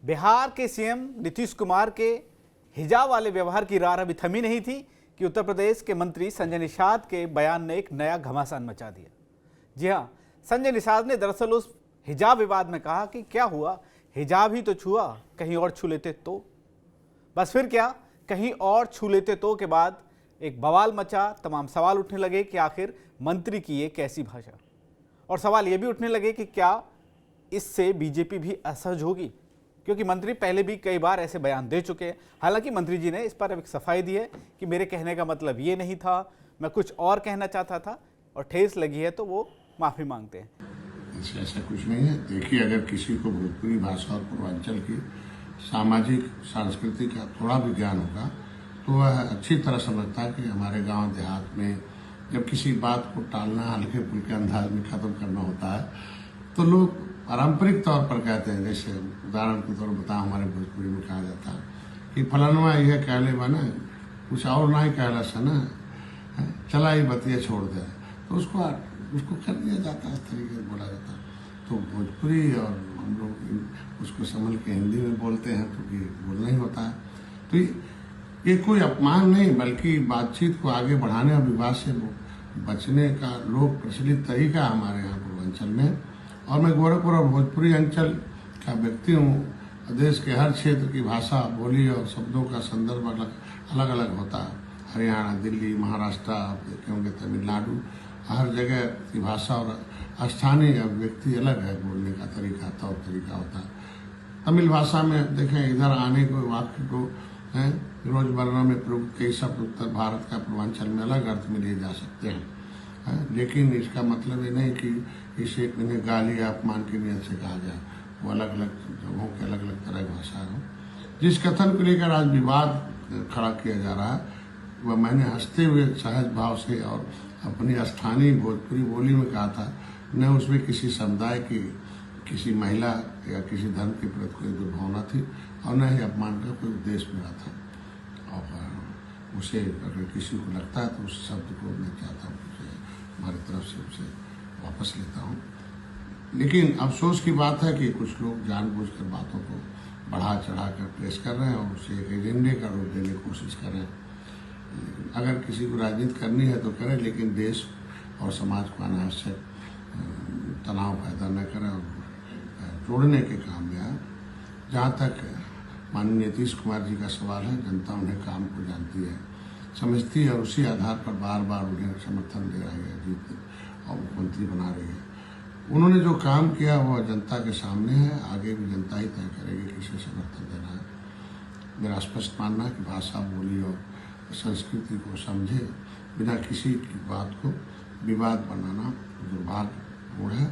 बिहार के सीएम नीतीश कुमार के हिजाब वाले व्यवहार की रार अभी थमी नहीं थी कि उत्तर प्रदेश के मंत्री संजय निषाद के बयान ने एक नया घमासान मचा दिया। जी हाँ, संजय निषाद ने दरअसल उस हिजाब विवाद में कहा कि क्या हुआ, हिजाब ही तो छुआ, कहीं और छू लेते तो। बस फिर क्या, कहीं और छू लेते तो के बाद एक बवाल मचा। तमाम सवाल उठने लगे कि आखिर मंत्री की ये कैसी भाषा, और सवाल ये भी उठने लगे कि क्या इससे बीजेपी भी असहज होगी, क्योंकि मंत्री पहले भी कई बार ऐसे बयान दे चुके हैं। हालांकि मंत्री जी ने इस पर एक सफाई दी है कि मेरे कहने का मतलब ये नहीं था, मैं कुछ और कहना चाहता था, और ठेस लगी है तो वो माफ़ी मांगते हैं। ऐसा कुछ नहीं है। देखिए, अगर किसी को भोजपुरी भाषा और पूर्वांचल की सामाजिक सांस्कृतिक का थोड़ा भी ज्ञान होगा तो वह अच्छी तरह समझता है कि हमारे गांव देहात में जब किसी बात को टालना, हल्के फुल्के अंदाज में खत्म करना होता है तो लोग पारंपरिक तौर पर कहते हैं। जैसे उदाहरण के तौर पर बताओ, हमारे भोजपुरी में कहा जाता है कि फलानवा यह कहले बना, कुछ और ना ही कहला सना, चला ही बतिया छोड़ दे, तो उसको कर दिया जाता है, इस तरीके से बोला जाता है। तो भोजपुरी और हम लोग उसको संभल के हिंदी में बोलते हैं तो ये बोलना ही होता है। तो ये कोई अपमान नहीं, बल्कि बातचीत को आगे बढ़ाने और विवाद से बचने का लोक प्रचलित तरीका हमारे यहाँ पूर्वांचल में। और मैं गोरखपुर और भोजपुरी अंचल का व्यक्ति हूँ। देश के हर क्षेत्र की भाषा, बोली और शब्दों का संदर्भ अलग अलग होता है। हरियाणा, दिल्ली, महाराष्ट्र, आप देखेंगे तमिलनाडु, हर जगह की भाषा और स्थानीय व्यक्ति अलग है, बोलने का तरीका, तौर तरीका होता है। तमिल भाषा में देखें, इधर आने को वाक्य को रोजमर्रा में प्रयुक्त कई शब्द उत्तर भारत का पूर्वांचल में अलग अर्थ में लिए जा सकते हैं। लेकिन इसका मतलब ये नहीं कि इसे इन्हें गाली या अपमान की नियत से कहा गया। वो अलग अलग जगहों के अलग अलग तरह की भाषा है। जिस कथन को लेकर आज विवाद खड़ा किया जा रहा है वह मैंने हंसते हुए सहज भाव से और अपनी स्थानीय भोजपुरी बोली में कहा था। न उसमें किसी समुदाय की, किसी महिला या किसी धर्म के प्रति कोई दुर्भावना थी और न ही अपमान का कोई उद्देश्य मेरा था। और उसे अगर किसी को लगता है तो उस शब्द को मैं चाहता हूँ हमारी तरफ से उसे वापस लेता हूँ। लेकिन अफसोस की बात है कि कुछ लोग जानबूझकर बातों को बढ़ा चढ़ा कर पेश कर रहे हैं और उसे एक एजेंडे का रूप देने की कोशिश कर रहे हैं। अगर किसी को राजनीति करनी है तो करें, लेकिन देश और समाज को अनावश्यक तनाव पैदा न करें और जोड़ने के काम में आए। जहाँ तक माननीय नीतीश कुमार जी का सवाल है, जनता उन्हें काम को जानती है, समझती है और उसी आधार पर बार बार उन्हें समर्थन दे रही है, जीत और मुख्यमंत्री बना रही है। उन्होंने जो काम किया वह जनता के सामने है, आगे भी जनता ही तय करेगी किसे समर्थन देना है। मेरा स्पष्ट मानना है कि भाषा, बोली और संस्कृति को समझे बिना किसी की बात को विवाद बनाना दुर्भाग्यपूर्ण है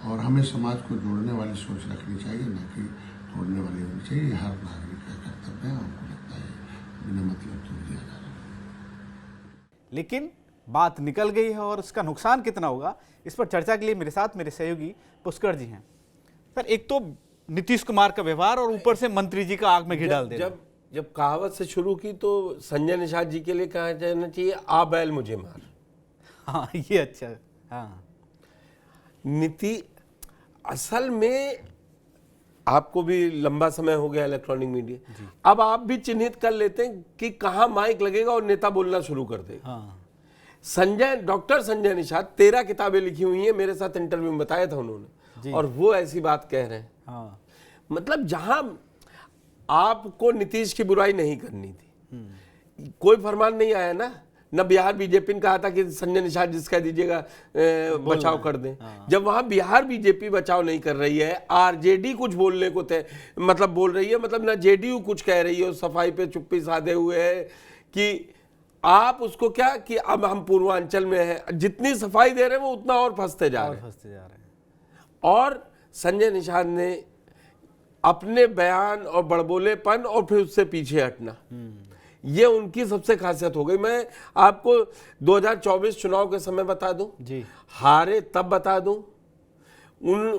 और हमें समाज को जोड़ने वाली सोच रखनी चाहिए, न कि तोड़ने वाली होनी चाहिए। हर नागरिक का कर्तव्य है। हमको लगता है बिना मतलब तोड़ दिया जा रहा है। लेकिन बात निकल गई है और उसका नुकसान कितना होगा, इस पर चर्चा के लिए मेरे साथ मेरे सहयोगी पुष्कर जी हैं। सर, एक तो नीतीश कुमार का व्यवहार और ऊपर से मंत्री जी का आग में घी डाल देना। जब कहावत से शुरू की तो संजय निषाद जी के लिए कहा जाना चाहिए, आ बैल मुझे मार। हाँ, ये अच्छा। हाँ, नीति असल में आपको भी लंबा समय हो गया इलेक्ट्रॉनिक मीडिया, अब आप भी चिन्हित कर लेते हैं कि कहाँ माइक लगेगा और नेता बोलना शुरू कर देगा। हाँ। डॉक्टर संजय निषाद 13 किताबें लिखी हुई हैं, मेरे साथ इंटरव्यू में बताया था उन्होंने, और वो ऐसी बात कह रहे हैं। हाँ। मतलब जहां आपको नीतीश की बुराई नहीं करनी थी, कोई फरमान नहीं आया न बिहार बीजेपी ने कहा था कि संजय निषाद जिसका दीजिएगा बचाव कर दें। जब वहां बिहार बीजेपी बचाव नहीं कर रही है, आरजेडी कुछ बोलने को मतलब बोल रही है, मतलब ना जेडीयू कुछ कह रही है, सफाई पे चुप्पी साधे हुए है कि आप उसको क्या कि अब हम पूर्वांचल में हैं, जितनी सफाई दे रहे हैं वो उतना और फंसते जा रहे हैं। और संजय निषाद ने अपने बयान और बड़बोलेपन और फिर उससे पीछे हटना, ये उनकी सबसे खासियत हो गई। मैं आपको 2024 चुनाव के समय बता दूं जी, हारे तब बता दूं,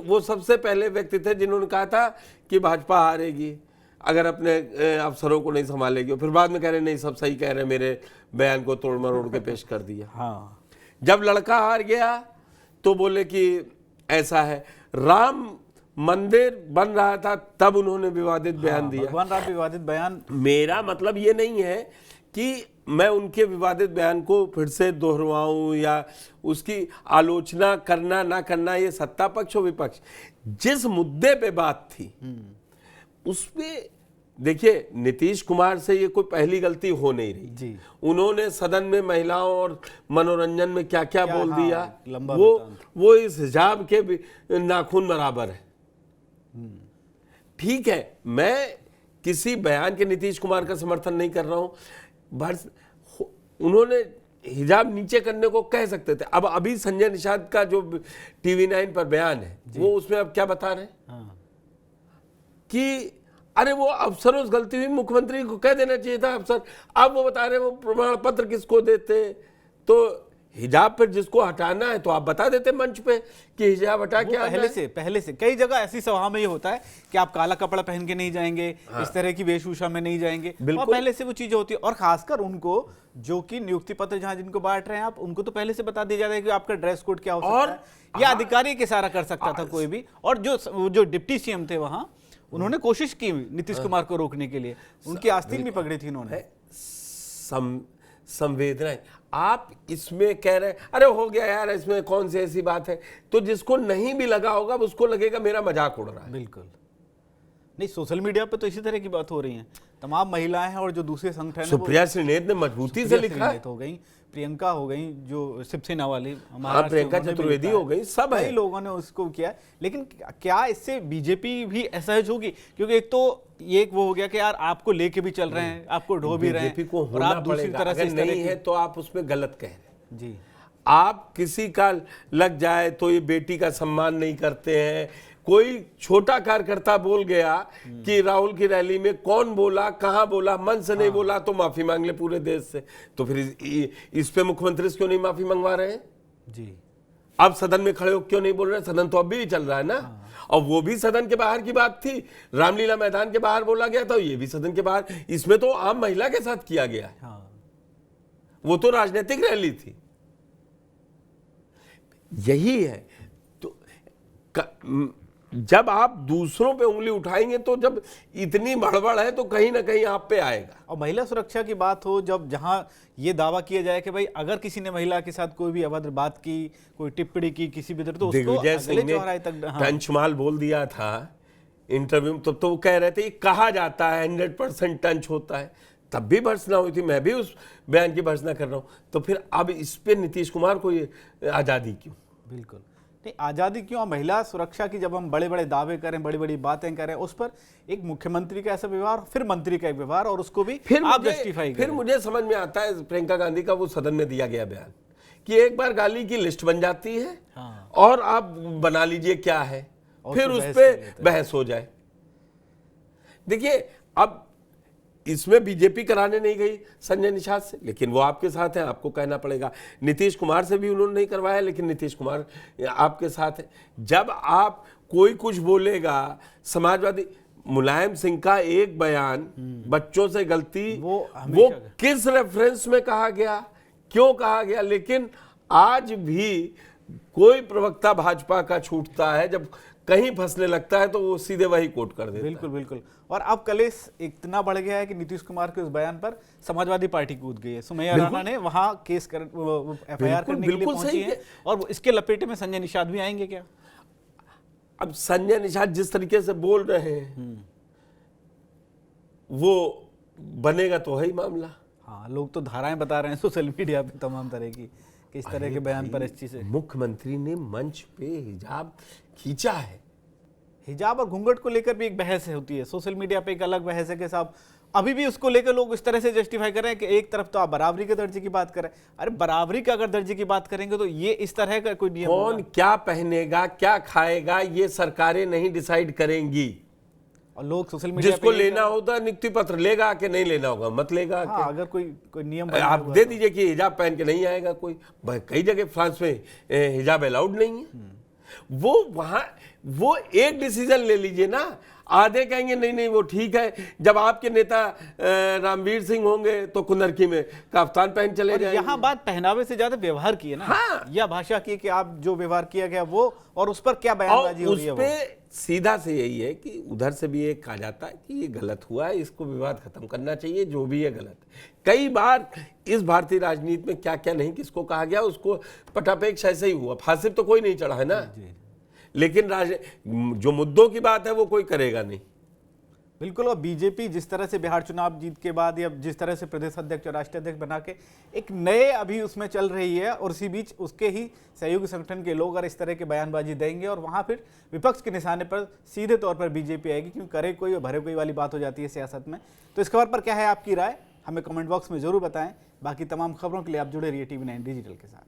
वो सबसे पहले व्यक्ति थे जिन्होंने कहा था कि भाजपा हारेगी अगर अपने अफसरों को नहीं संभालेगी, फिर बाद में कह रहे नहीं सब सही कह रहे, मेरे बयान को तोड़ मरोड़ के पेश कर दिया। हाँ। जब लड़का हार गया तो बोले कि ऐसा है, राम मंदिर बन रहा था तब उन्होंने विवादित बयान दिया। भगवान राम विवादित बयान। मेरा मतलब ये नहीं है कि मैं उनके विवादित बयान को फिर से दोहराऊं या उसकी आलोचना करना ना करना, ये सत्ता पक्ष और विपक्ष। जिस मुद्दे पे बात थी उसपे देखिए, नीतीश कुमार से ये कोई पहली गलती हो नहीं रही जी। उन्होंने सदन में महिलाओं और मनोरंजन में क्या क्या बोल दिया, लंबा वो इस हिजाब के भी नाखून बराबर है। ठीक है, मैं किसी बयान के नीतीश कुमार का समर्थन नहीं कर रहा हूं, बस उन्होंने हिजाब नीचे करने को कह सकते थे। अब अभी संजय निषाद का जो TV9 पर बयान है, वो उसमें अब क्या बता रहे हैं कि अरे वो अफसरों से गलती हुई, मुख्यमंत्री को कह देना चाहिए था अफसर। अब वो बता रहे हैं वो प्रमाण पत्र किसको देते, तो हिजाब पर जिसको हटाना है तो आप बता देते मंच पे कि हिजाब हटा के आना है। पहले से कई जगह ऐसी सभा में ये होता है कि आप काला कपड़ा पहन के नहीं जाएंगे, इस तरह की वेशभूषा में नहीं जाएंगे, और पहले से वो चीजें होती है। और खासकर उनको जो कि नियुक्ति पत्र जहां जिनको बांट रहे हैं आप, उनको तो पहले से बता दिया जाता है कि आपका ड्रेस कोड क्या हो सकता है। या अधिकारी के सारा कर सकता था कोई भी। और जो डिप्टी सीएम थे वहां, उन्होंने कोशिश की नीतीश कुमार को रोकने के लिए, उनकी आस्तीन भी पकड़ी थी उन्होंने। संवेदनाएं आप इसमें कह रहे हैं, अरे हो गया यार, इसमें कौन सी ऐसी बात है। तो जिसको नहीं भी लगा होगा उसको लगेगा मेरा मजाक उड़ रहा है। बिल्कुल नहीं, सोशल मीडिया पे तो इसी तरह की बात हो रही है। तमाम महिलाएं हैं और जो दूसरे संगठन है, सुप्रिया श्रीनेत ने मजबूती से लिखा है, हो गई, प्रियंका हो गई जो शिवसेना वाली, प्रियंका चतुर्वेदी हो गई, सब है, कई लोगों ने उसको किया। लेकिन क्या इससे बीजेपी भी असहज होगी? क्योंकि एक तो ये एक वो हो गया कि यार आपको लेके भी चल रहे हैं, आपको ढो भी रहे हैं, बीजेपी को और होना आप दूसरी पड़ेगा। तरह से अगर इस तरह नहीं की- है तो आप उसमें गलत कह रहे हैं जी। आप किसी का लग जाए तो ये बेटी का सम्मान नहीं करते हैं। कोई छोटा कार्यकर्ता बोल गया कि राहुल की रैली में कौन बोला, कहां बोला, मन से नहीं बोला तो माफी मांग ले पूरे देश से। तो फिर इस पे मुख्यमंत्री से क्यों नहीं माफी मंगवा रहे हैं जी? अब सदन में खड़े हो क्यों नहीं बोल रहे? सदन तो अब भी चल रहा है ना। और वो भी सदन के बाहर की बात थी, रामलीला मैदान के बाहर बोला गया था, ये भी सदन के बाहर। इसमें तो आम महिला के साथ किया गया है, वो तो राजनीतिक रैली थी। यही है तो जब आप दूसरों पे उंगली उठाएंगे तो जब इतनी बड़बड़ है तो कहीं ना कहीं आप पे आएगा। और महिला सुरक्षा की बात हो, जब जहां ये दावा किया जाए कि भाई अगर किसी ने महिला के साथ कोई भी अभद्र बात की, कोई टिप्पणी की किसी भी तरह, तो उसको दिग्विजय सिंह ने टंचमाल बोल दिया था इंटरव्यू में, तो वो कह रहे थे कहा जाता है 100% टंच होता है, तब भी भर्त्सना हुई थी। मैं भी उस बयान की भर्त्सना कर रहा हूं। तो फिर अब इस पे नीतीश कुमार को ये आजादी क्यों? बिल्कुल नहीं, आजादी क्यों? महिला सुरक्षा की जब हम बड़े बड़े दावे करें, बड़ी बड़ी बातें करें, उस पर एक मुख्यमंत्री का ऐसा व्यवहार, फिर मंत्री का एक व्यवहार, और उसको भी फिर आप जस्टिफाई करें। फिर मुझे समझ में आता है प्रियंका गांधी का वो सदन में दिया गया बयान कि एक बार गाली की लिस्ट बन जाती है और आप बना लीजिए क्या है, फिर उस पर बहस हो जाए। देखिए, अब इसमें बीजेपी कराने नहीं गई संजय निषाद से, लेकिन वो आपके साथ है, आपको कहना पड़ेगा। नीतीश कुमार से भी उन्होंने नहीं करवाया, लेकिन नीतीश कुमार आपके साथ है। जब आप कोई कुछ बोलेगा, समाजवादी मुलायम सिंह का एक बयान, बच्चों से गलती, वो किस रेफरेंस में कहा गया, क्यों कहा गया, लेकिन आज भी कोई प्रवक्ता भाजपा का छूटता है, जब कहीं फंसने लगता है तो वो सीधे वही कोट कर देता है। बिल्कुल बिल्कुल। और अब कलेश इतना बढ़ गया है कि नीतीश कुमार के उस बयान पर समाजवादी पार्टी कूद गई है। सुमैया राणा ने वहां केस कर FIR करने के लिए पहुंची है, और इसके लपेटे में संजय निषाद भी आएंगे क्या? अब संजय निषाद जिस तरीके से बोल रहे हैं वो बनेगा तो है ही मामला। हाँ, लोग तो धाराएं बता रहे हैं सोशल मीडिया पे तमाम तरह की, किस तरह के बयान पर इस चीज से। मुख्यमंत्री ने मंच पे हिजाब खींचा है। हिजाब और घूंघट को लेकर भी एक बहस होती है सोशल मीडिया पे, एक अलग बहस है कि साहब अभी भी उसको लेकर लोग इस तरह से जस्टिफाई कर रहे हैं कि एक तरफ तो आप बराबरी के दर्जे की बात करें। अरे बराबरी का अगर दर्जे की बात करेंगे तो ये इस तरह का कोई नियम कौन क्या पहनेगा, क्या खाएगा, ये सरकारें नहीं डिसाइड करेंगी। और लोग सोशल मीडिया जिसको लेना होता नियुक्ति पत्र लेगा कि नहीं लेना होगा, मत लेगा। हाँ, अगर कोई नियम आप दे दीजिए कि हिजाब पहन के नहीं आएगा कोई। कई जगह फ्रांस में हिजाब अलाउड नहीं है। वो वहां वो एक डिसीजन ले लीजिए ना। आधे कहेंगे नहीं नहीं वो ठीक है, जब आपके नेता रामवीर सिंह होंगे तो कुंदरकी में कफ्तान पहन चले और जाएंगे। यहाँ बात पहनावे से ज्यादा व्यवहार की है ना, हाँ। या भाषा की कि आप जो व्यवहार किया गया वो, और उस पर क्या और बयानबाजी हो उस रही है वो। पे सीधा से यही है कि उधर से भी एक कहा जाता है कि ये गलत हुआ है, इसको विवाद खत्म करना चाहिए, जो भी है गलत। कई बार इस भारतीय राजनीति में क्या क्या नहीं किसको कहा गया, उसको पटापेक्ष ऐसे ही हुआ, फांसी तो कोई नहीं चढ़ा है ना, लेकिन जो मुद्दों की बात है वो कोई करेगा नहीं। बिल्कुल। और बीजेपी जिस तरह से बिहार चुनाव जीत के बाद या जिस तरह से प्रदेश अध्यक्ष और राष्ट्रीय अध्यक्ष बना के एक नए अभी उसमें चल रही है, और इसी बीच उसके ही सहयोगी संगठन के लोग अगर इस तरह के बयानबाजी देंगे और वहां फिर विपक्ष के निशाने पर सीधे तौर पर बीजेपी आएगी, क्योंकि करे कोई और भरे कोई वाली बात हो जाती है सियासत में। तो इस खबर पर क्या है आपकी राय, हमें कमेंट बॉक्स में जरूर बताएं। बाकी तमाम खबरों के लिए आप जुड़े रहिए TV9 डिजिटल के साथ।